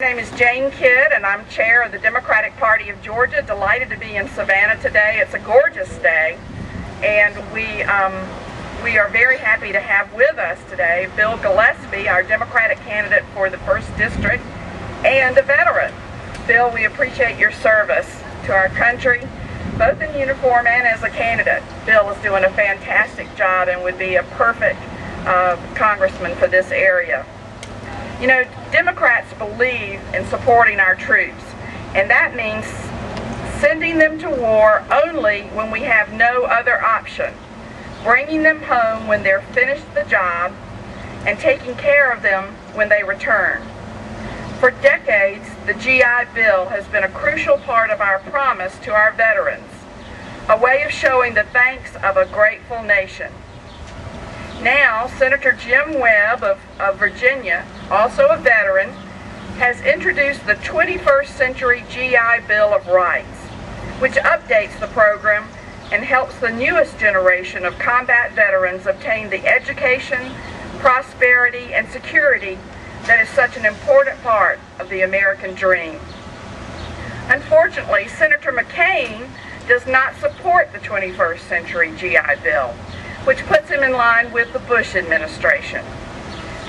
My name is Jane Kidd, and I'm chair of the Democratic Party of Georgia. Delighted to be in Savannah today. It's a gorgeous day, and we are very happy to have with us today Bill Gillespie, our Democratic candidate for the 1st District, and a veteran. Bill, we appreciate your service to our country, both in uniform and as a candidate. Bill is doing a fantastic job and would be a perfect congressman for this area. You know, Democrats believe in supporting our troops, and that means sending them to war only when we have no other option, bringing them home when they're finished the job, and taking care of them when they return. For decades, the GI Bill has been a crucial part of our promise to our veterans, a way of showing the thanks of a grateful nation. Now, Senator Jim Webb of Virginia, also a veteran, has introduced the 21st Century G.I. Bill of Rights, which updates the program and helps the newest generation of combat veterans obtain the education, prosperity, and security that is such an important part of the American dream. Unfortunately, Senator McCain does not support the 21st Century G.I. Bill, which puts him in line with the Bush administration.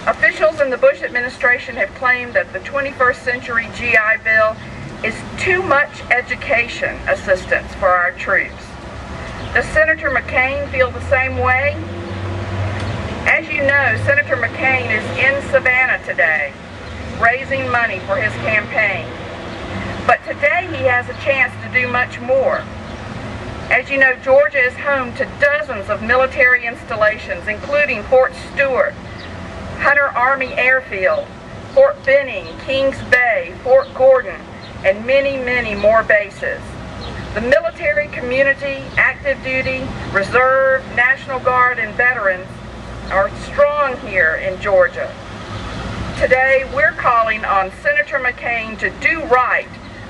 Officials in the Bush administration have claimed that the 21st Century G.I. Bill is too much education assistance for our troops. Does Senator McCain feel the same way? As you know, Senator McCain is in Savannah today, raising money for his campaign. But today he has a chance to do much more. As you know, Georgia is home to dozens of military installations, including Fort Stewart, Hunter Army Airfield, Fort Benning, Kings Bay, Fort Gordon, and many, many more bases. The military community, active duty, reserve, National Guard, and veterans are strong here in Georgia. Today, we're calling on Senator McCain to do right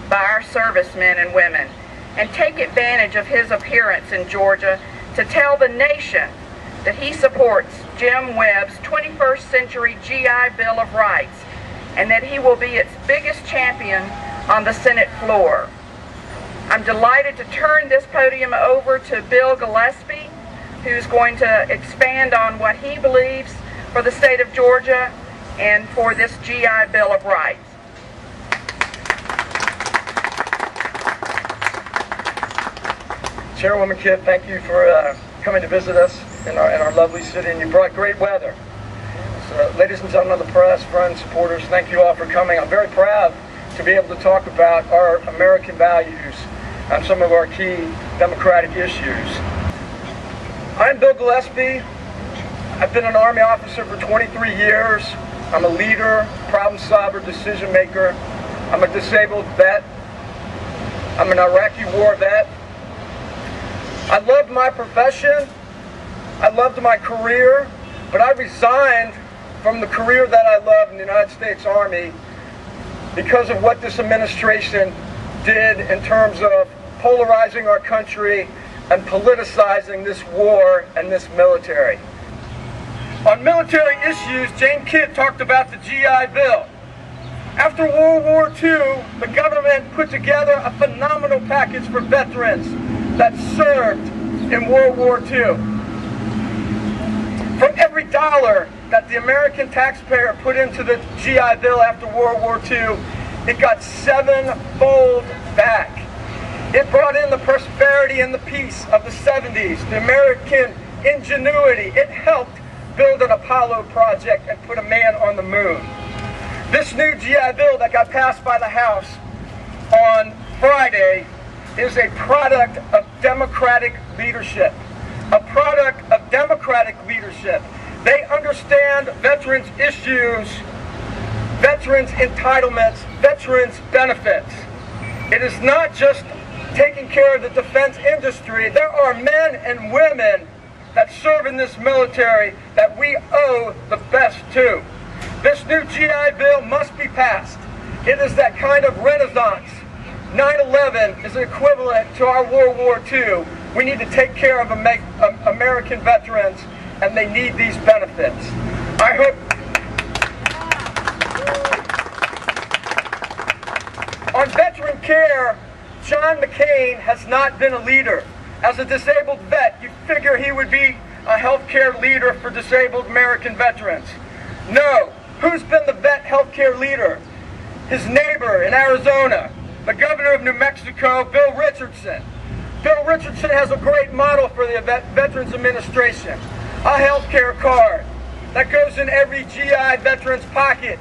by our servicemen and women and take advantage of his appearance in Georgia to tell the nation that he supports Jim Webb's 21st Century G.I. Bill of Rights and that he will be its biggest champion on the Senate floor. I'm delighted to turn this podium over to Bill Gillespie, who's going to expand on what he believes for the state of Georgia and for this GI Bill of Rights. Chairwoman Kidd, thank you for coming to visit us in our lovely city, and you brought great weather. So, ladies and gentlemen of the press, friends, supporters, thank you all for coming. I'm very proud to be able to talk about our American values and some of our key democratic issues. I'm Bill Gillespie. I've been an Army officer for 23 years. I'm a leader, problem solver, decision maker. I'm a disabled vet. I'm an Iraqi war vet. I loved my profession. I loved my career, but I resigned from the career that I loved in the United States Army because of what this administration did in terms of polarizing our country and politicizing this war and this military. On military issues, Jane Kidd talked about the GI Bill. After World War II, the government put together a phenomenal package for veterans that served in World War II. For every dollar that the American taxpayer put into the GI Bill after World War II, it got sevenfold back. It brought in the prosperity and the peace of the 70s, the American ingenuity. It helped build an Apollo project and put a man on the moon. This new GI Bill that got passed by the House on Friday is a product of Democratic leadership. A product of Democratic leadership. They understand veterans' issues, veterans' entitlements, veterans' benefits. It is not just taking care of the defense industry. There are men and women that serve in this military that we owe the best to. This new GI Bill must be passed. It is that kind of renaissance. 9/11 is equivalent to our World War II. We need to take care of American veterans, and they need these benefits. I hope care, John McCain has not been a leader. As a disabled vet, you'd figure he would be a healthcare leader for disabled American veterans. No. Who's been the vet healthcare leader? His neighbor in Arizona, the governor of New Mexico, Bill Richardson. Bill Richardson has a great model for the Veterans Administration. A healthcare card that goes in every GI veteran's pocket,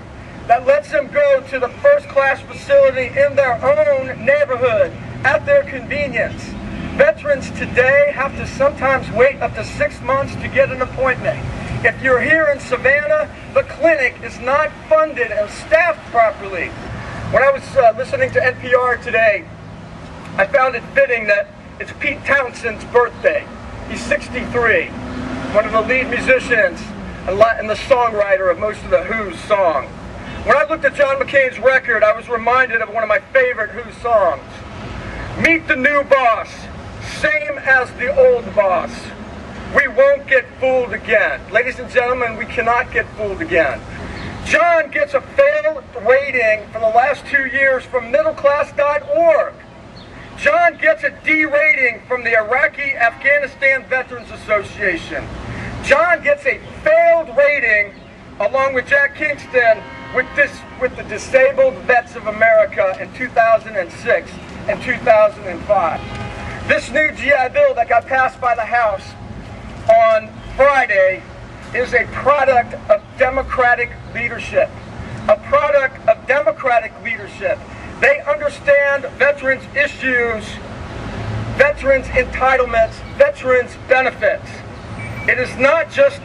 that lets them go to the first-class facility in their own neighborhood at their convenience. Veterans today have to sometimes wait up to 6 months to get an appointment. If you're here in Savannah, the clinic is not funded and staffed properly. When I was listening to NPR today, I found it fitting that it's Pete Townshend's birthday. He's 63, one of the lead musicians and the songwriter of most of the Who's songs. When I looked at John McCain's record, I was reminded of one of my favorite Who's songs. Meet the new boss, same as the old boss. We won't get fooled again. Ladies and gentlemen, we cannot get fooled again. John gets a failed rating for the last 2 years from middleclass.org. John gets a D rating from the Iraqi-Afghanistan Veterans Association. John gets a failed rating, along with Jack Kingston, with the Disabled Vets of America in 2006 and 2005. This new GI Bill that got passed by the House on Friday is a product of Democratic leadership. A product of Democratic leadership. They understand veterans issues, veterans entitlements, veterans benefits. It is not just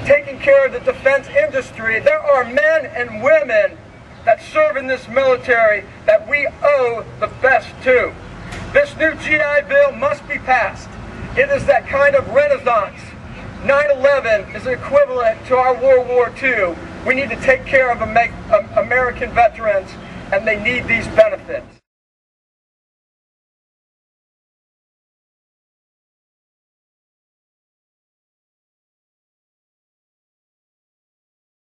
taking care of the defense industry. There are men and women that serve in this military that we owe the best to. This new GI Bill must be passed. It is that kind of renaissance. 9/11 is equivalent to our World War II. We need to take care of American veterans, and they need these benefits.